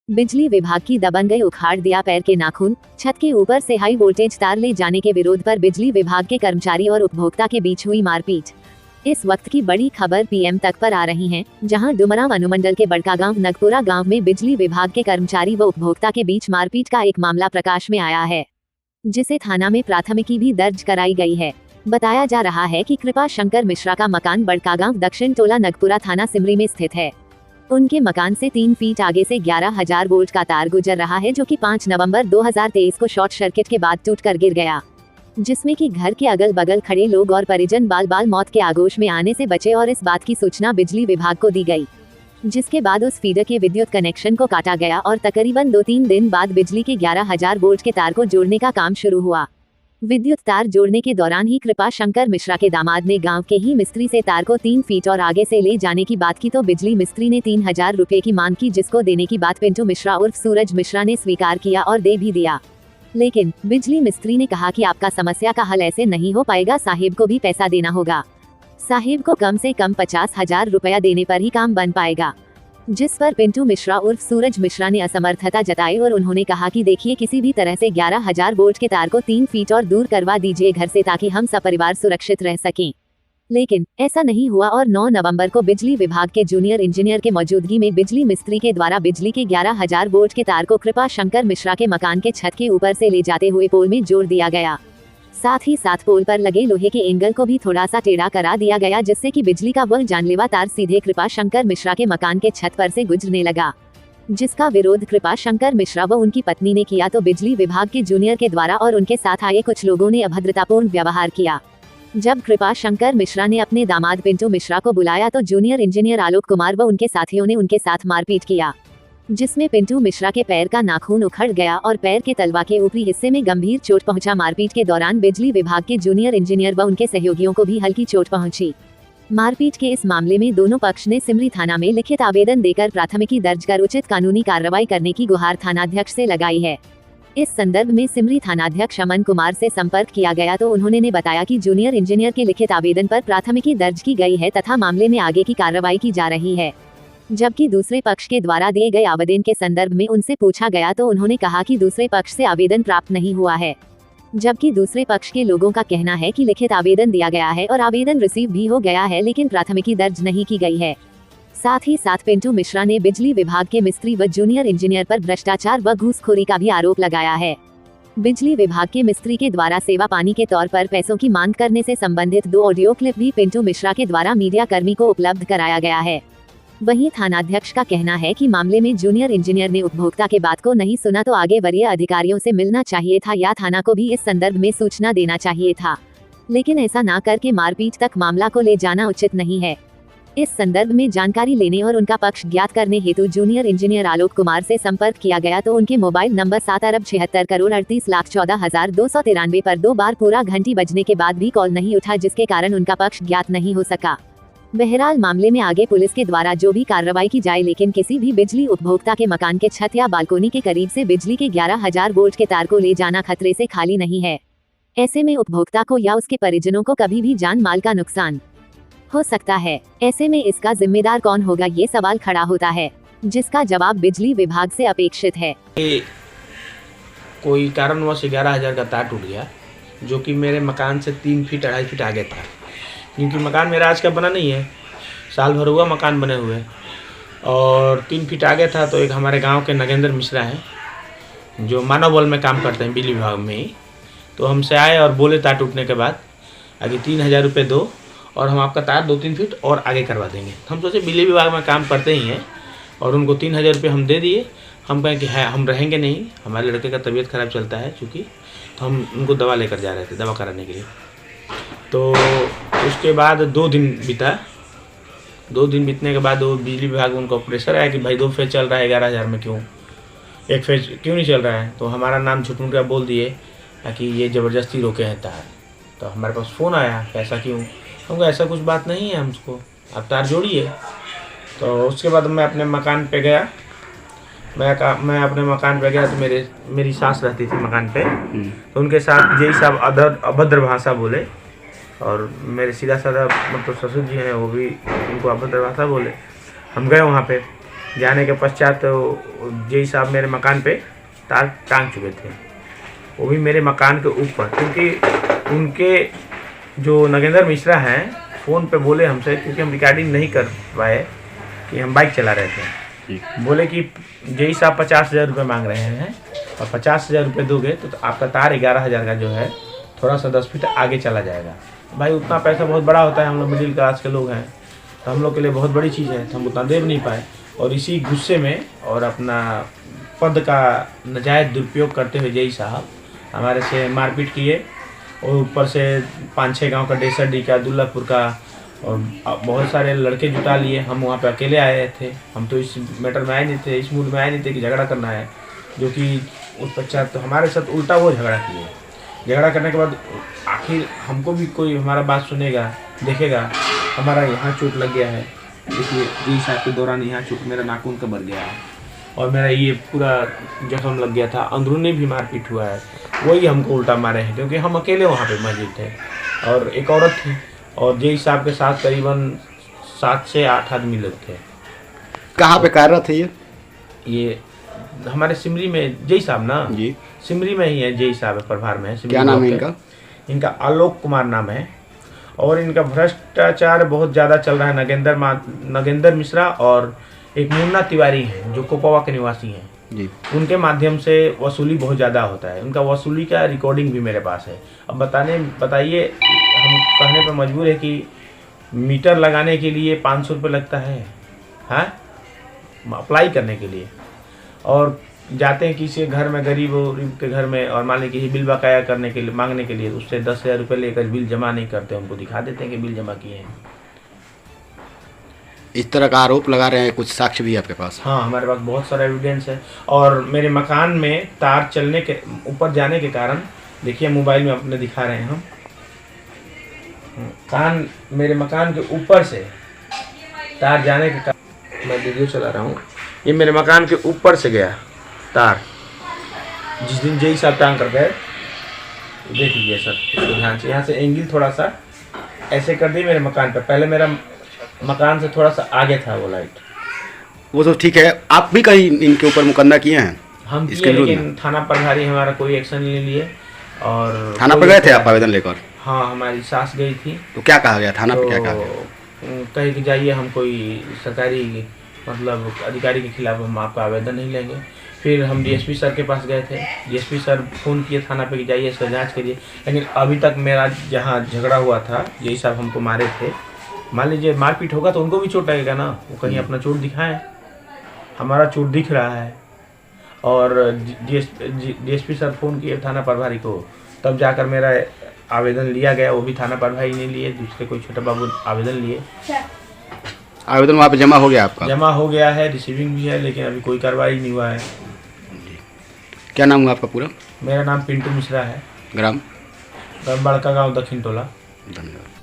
बिजली विभाग की दबंगई, उखाड़ दिया पैर के नाखून। छत के ऊपर से हाई वोल्टेज तार ले जाने के विरोध पर बिजली विभाग के कर्मचारी और उपभोक्ता के बीच हुई मारपीट। इस वक्त की बड़ी खबर पीएम तक पर आ रही है, जहां डुमरांव अनुमंडल के बड़कागांव नगपुरा गांव में बिजली विभाग के कर्मचारी व उपभोक्ता के बीच मारपीट का एक मामला प्रकाश में आया है, जिसे थाना में प्राथमिकी भी दर्ज कराई गई है। बताया जा रहा है कि कृपा शंकर मिश्रा का मकान बड़कागांव दक्षिण टोला नगपुरा थाना सिमरी में स्थित है। उनके मकान से 3 फीट आगे से 11,000 वोल्ट का तार गुजर रहा है, जो कि 5 नवंबर 2023 को शॉर्ट सर्किट के बाद टूटकर गिर गया, जिसमें कि घर के अगल बगल खड़े लोग और परिजन बाल मौत के आगोश में आने से बचे और इस बात की सूचना बिजली विभाग को दी गई, जिसके बाद उस फीडर के विद्युत कनेक्शन को काटा गया और तकरीबन 2-3 दिन बाद बिजली के 11,000 वोल्ट के तार को जोड़ने का काम शुरू हुआ। विद्युत तार जोड़ने के दौरान ही कृपा शंकर मिश्रा के दामाद ने गांव के ही मिस्त्री से तार को 3 फीट और आगे से ले जाने की बात की, तो बिजली मिस्त्री ने 3,000 रुपए की मांग की, जिसको देने की बात पिंटू मिश्रा उर्फ सूरज मिश्रा ने स्वीकार किया और दे भी दिया। लेकिन बिजली मिस्त्री ने कहा कि आपका समस्या का हल ऐसे नहीं हो पाएगा, साहिब को भी पैसा देना होगा। साहिब को कम से कम 50,000 रुपया देने पर ही काम बन पाएगा, जिस पर पिंटू मिश्रा उर्फ सूरज मिश्रा ने असमर्थता जताई और उन्होंने कहा कि देखिए, किसी भी तरह से 11,000 वोल्ट के तार को 3 फीट और दूर करवा दीजिए घर से, ताकि हम सपरिवार सुरक्षित रह सकें। लेकिन ऐसा नहीं हुआ और 9 नवंबर को बिजली विभाग के जूनियर इंजीनियर के मौजूदगी में बिजली मिस्त्री के द्वारा बिजली के 11,000 वोल्ट के तार को कृपा शंकर मिश्रा के मकान के छत के ऊपर से ले जाते हुए पोल में जोड़ दिया गया। साथ ही साथ पोल पर लगे लोहे के एंगल को भी थोड़ा सा टेढ़ा करा दिया गया, जिससे कि बिजली का वह जानलेवा तार सीधे कृपा शंकर मिश्रा के मकान के छत पर से गुजरने लगा, जिसका विरोध कृपा शंकर मिश्रा व उनकी पत्नी ने किया, तो बिजली विभाग के जूनियर के द्वारा और उनके साथ आए कुछ लोगों ने अभद्रतापूर्ण व्यवहार किया। जब कृपा शंकर मिश्रा ने अपने दामाद पिंटू मिश्रा को बुलाया, तो जूनियर इंजीनियर आलोक कुमार व उनके साथियों ने उनके साथ मारपीट किया, जिसमें पिंटू मिश्रा के पैर का नाखून उखड़ गया और पैर के तलवा के ऊपरी हिस्से में गंभीर चोट पहुंचा। मारपीट के दौरान बिजली विभाग के जूनियर इंजीनियर व उनके सहयोगियों को भी हल्की चोट पहुंची। मारपीट के इस मामले में दोनों पक्ष ने सिमरी थाना में लिखित आवेदन देकर प्राथमिकी दर्ज कर उचित कानूनी कार्रवाई करने की गुहार थानाध्यक्ष से लगाई है। इस संदर्भ में सिमरी थानाध्यक्ष अमन कुमार से संपर्क किया गया, तो उन्होंने बताया कि जूनियर इंजीनियर के लिखित आवेदन पर प्राथमिकी दर्ज की गई है तथा मामले में आगे की कार्रवाई की जा रही है। जबकि दूसरे पक्ष के द्वारा दिए गए आवेदन के संदर्भ में उनसे पूछा गया, तो उन्होंने कहा कि दूसरे पक्ष से आवेदन प्राप्त नहीं हुआ है, जबकि दूसरे पक्ष के लोगों का कहना है कि लिखित आवेदन दिया गया है और आवेदन रिसीव भी हो गया है, लेकिन प्राथमिकी दर्ज नहीं की गई है। साथ ही साथ पिंटू मिश्रा ने बिजली विभाग के मिस्त्री व जूनियर इंजीनियर पर भ्रष्टाचार व घूसखोरी का भी आरोप लगाया है। बिजली विभाग के मिस्त्री के द्वारा सेवा पानी के तौर पर पैसों की मांग करने से संबंधित 2 ऑडियो क्लिप भी पिंटू मिश्रा के द्वारा मीडिया कर्मी को उपलब्ध कराया गया है। वहीं थानाध्यक्ष का कहना है कि मामले में जूनियर इंजीनियर ने उपभोक्ता के बात को नहीं सुना, तो आगे वरीय अधिकारियों से मिलना चाहिए था या थाना को भी इस संदर्भ में सूचना देना चाहिए था, लेकिन ऐसा ना करके मारपीट तक मामला को ले जाना उचित नहीं है। इस संदर्भ में जानकारी लेने और उनका पक्ष ज्ञात करने हेतु जूनियर इंजीनियर आलोक कुमार से संपर्क किया गया, तो उनके मोबाइल नंबर 7,76,38,14,293 पर 2 बार पूरा घंटी बजने के बाद भी कॉल नहीं उठा, जिसके कारण उनका पक्ष ज्ञात नहीं हो सका। बहरहाल मामले में आगे पुलिस के द्वारा जो भी कार्रवाई की जाए, लेकिन किसी भी बिजली उपभोक्ता के मकान के छत या बालकोनी के करीब से बिजली के 11,000 वोल्ट के तार को ले जाना खतरे से खाली नहीं है। ऐसे में उपभोक्ता को या उसके परिजनों को कभी भी जान माल का नुकसान हो सकता है। ऐसे में इसका जिम्मेदार कौन होगा, ये सवाल खड़ा होता है, जिसका जवाब बिजली विभाग से अपेक्षित है। कोई कारणवश 11,000 का तार टूट गया, जो कि मेरे मकान से 3 फीट 2.5 फीट आगे था, क्योंकि मकान मेरा आज का बना नहीं है, साल भर हुआ मकान बने हुए, और 3 फीट आगे था। तो एक हमारे गांव के नगेंद्र मिश्रा हैं, जो मानव बल में काम करते हैं बिजली विभाग में ही, तो हमसे आए और बोले तार टूटने के बाद आगे 3,000 रुपये दो और हम आपका तार 2-3 फीट और आगे करवा देंगे। हम सोचे बिजली विभाग में काम करते ही हैं, और उनको 3,000 रुपये हम दे दिए। हम कहें कि है हम रहेंगे नहीं, हमारे लड़के का तबीयत ख़राब चलता है चूँकि, तो हम उनको दवा लेकर जा रहे थे, दवा कराने के लिए। तो उसके बाद 2 दिन बीता। 2 दिन बीतने के बाद वो बिजली विभाग उनको प्रेशर आया कि भाई 2 फेज चल रहा है 11,000 में, क्यों 1 फेज क्यों नहीं चल रहा है। तो हमारा नाम झूठ-मूठ का बोल दिए कि ये ज़बरदस्ती रोके हैं तार। तो हमारे पास फ़ोन आया, ऐसा क्यों? हमको ऐसा कुछ बात नहीं है, हमको आप तार जोड़िए। तो उसके बाद मैं अपने मकान पे गया। मैं अपने मकान पे गया, तो मेरी सास रहती थी मकान पे, तो उनके साथ यही सब अभद्र भाषा बोले, और मेरे सीधा साधा मतलब ससुर जी हैं, वो भी उनको अभद्र भाषा बोले। हम गए वहाँ पे, जाने के पश्चात जय साहब मेरे मकान पे तार टांग चुके थे, वो भी मेरे मकान के ऊपर, क्योंकि उनके जो नगेंद्र मिश्रा हैं फ़ोन पे बोले हमसे, क्योंकि हम रिकॉर्डिंग नहीं कर पाए कि हम बाइक चला रहे थे, बोले कि जय साहब 50,000 रुपये मांग रहे हैं और 50,000 रुपये दोगे तो आपका तार 11,000 का जो है थोड़ा सा 10 फीट आगे चला जाएगा। भाई उतना पैसा बहुत बड़ा होता है, हम लोग मिडिल क्लास के लोग हैं, तो हम लोग के लिए बहुत बड़ी चीज़ है, तो हम उतना दे भी नहीं पाए। और इसी गुस्से में और अपना पद का नाजायज़ दुरुपयोग करते हुए जय साहब हमारे से मारपीट किए और ऊपर से 5-6 गांव का डेसरडी का, दुल्लापुर का और बहुत सारे लड़के जुटा लिए। हम वहाँ पे अकेले आए थे, हम तो इस मैटर में आए नहीं थे, इस मूड में आए नहीं थे कि झगड़ा करना है, जो कि उस पश्चात तो हमारे साथ उल्टा वो झगड़ा किए। झगड़ा करने के बाद आखिर हमको भी कोई हमारा बात सुनेगा, देखेगा। हमारा यहाँ चोट लग गया है, देखिए जय साहब के दौरान यहाँ चोट, मेरा नाखून का भर गया है और मेरा ये पूरा जख्म लग गया था, अंदरूनी भी मारपीट हुआ है। वही हमको उल्टा मारे हैं, क्योंकि हम अकेले वहाँ पे मौजूद थे और एक औरत थी और जय साहब के साथ करीबन 7 से 8 आदमी लोग थे। कहाँ पे कार्यरत है ये हमारे सिमरी में जय साहब ना जी, सिमरी में ही है, जय साहब प्रभार में है। क्या नाम है इनका? इनका आलोक कुमार नाम है और इनका भ्रष्टाचार बहुत ज़्यादा चल रहा है। नगेंद्र मिश्रा और एक मुन्ना तिवारी हैं जो कोपवा के निवासी हैं जी, उनके माध्यम से वसूली बहुत ज़्यादा होता है। उनका वसूली का रिकॉर्डिंग भी मेरे पास है। अब बताइए, हम कहने पर मजबूर है कि मीटर लगाने के लिए 500 रुपये लगता है, हाँ, अप्लाई करने के लिए, और जाते हैं किसी घर में, गरीब के घर में, और मान लीजिए बिल बकाया करने के लिए, मांगने के लिए, उससे 10,000 रुपये लेकर बिल जमा नहीं करते, उनको दिखा देते हैं कि बिल जमा किए हैं। इस तरह का आरोप लगा रहे हैं, कुछ साक्ष्य भी है आपके पास? हाँ, हमारे पास बहुत सारा एविडेंस है। और मेरे मकान में तार चलने के ऊपर जाने के कारण, देखिए मोबाइल में अपने दिखा रहे हैं हम, मेरे मकान के ऊपर से तार जाने के कारण, मैं वीडियो चला रहा हूँ, ये मेरे मकान के ऊपर से गया तार, जिस दिन जय साहब टांग कर गए। देख लीजिए सर, इसको ध्यान से, यहाँ से एंगल थोड़ा सा ऐसे कर दी मेरे मकान पे, पहले मेरा मकान से थोड़ा सा आगे था वो लाइट। वो तो ठीक है, आप भी कहीं इनके ऊपर मुकदमा किए हैं? हम किए, लेकिन थाना प्रभारी हमारा कोई एक्शन नहीं लिए। और थाना पर गए थे आप आवेदन लेकर? हाँ, हमारी सास गई थी। तो क्या कहा गया थाना पे? क्या कहा गया? कहे कि जाइए, हम कोई सरकारी मतलब अधिकारी के खिलाफ हम आपका आवेदन नहीं लेंगे। फिर हम डीएसपी सर के पास गए थे, डीएसपी सर फ़ोन किए थाना पे कि जाइए इसका जांच करिए, लेकिन अभी तक मेरा जहाँ झगड़ा हुआ था, यही साहब हमको मारे थे, मान लीजिए मारपीट होगा तो उनको भी चोट लगेगा ना, वो कहीं अपना चोट दिखाएं। हमारा चोट दिख रहा है। और डीएसपी सर फ़ोन किए थाना प्रभारी को, तब जाकर मेरा आवेदन लिया गया। वो भी थाना प्रभारी नहीं लिए, दूसरे कोई छोटा बाबू आवेदन लिए। आवेदन वहाँ पे जमा हो गया आपका? जमा हो गया है, रिसीविंग भी है, लेकिन अभी कोई कार्रवाई नहीं हुआ है। क्या नाम हुआ आपका पूरा? मेरा नाम पिंटू मिश्रा है, ग्राम? बड़का गांव, दक्षिण टोला। धन्यवाद।